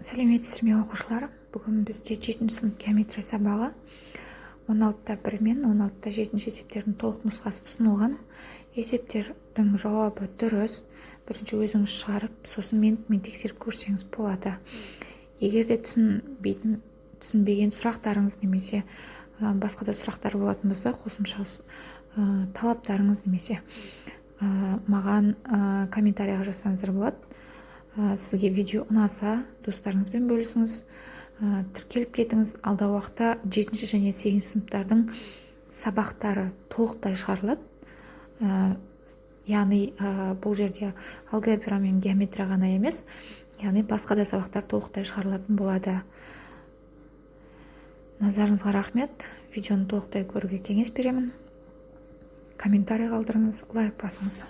Сәлеметсіздер ме оқушылар? Бүгін бізде 7 сынып геометрия сабағы 16-та 1 мен 16-та 7 есептердің толық нұсқасы ұсынылған. Есептердің жауабы дұрыс. Бірінші өзіңіз шығарып, сосын мен тексеріп көрсеңіз болады. Егер де түсінбеген сұрақтарыңыз немесе басқа да сұрақтар болатын болса, қосымша талаптарыңыз немесе маған комментарияға жазсаңыздар болады. Сізге видео ұнаса, достарыңызбен бөлісіңіз, тіркеліп кетіңіз. Алдағы уақытта 7 және 8 сыныптардың сабақтары толықтай шығарылады. Яғни бұл жерде алгебра мен геометрия ғана емес, яғни басқа да сабақтар толықтай шығарылатын болады. Назарыңызға рахмет. Видеоны толықтай көруге кеңес беремін. Комментарий қалдырыңыз, лайк басыңыз.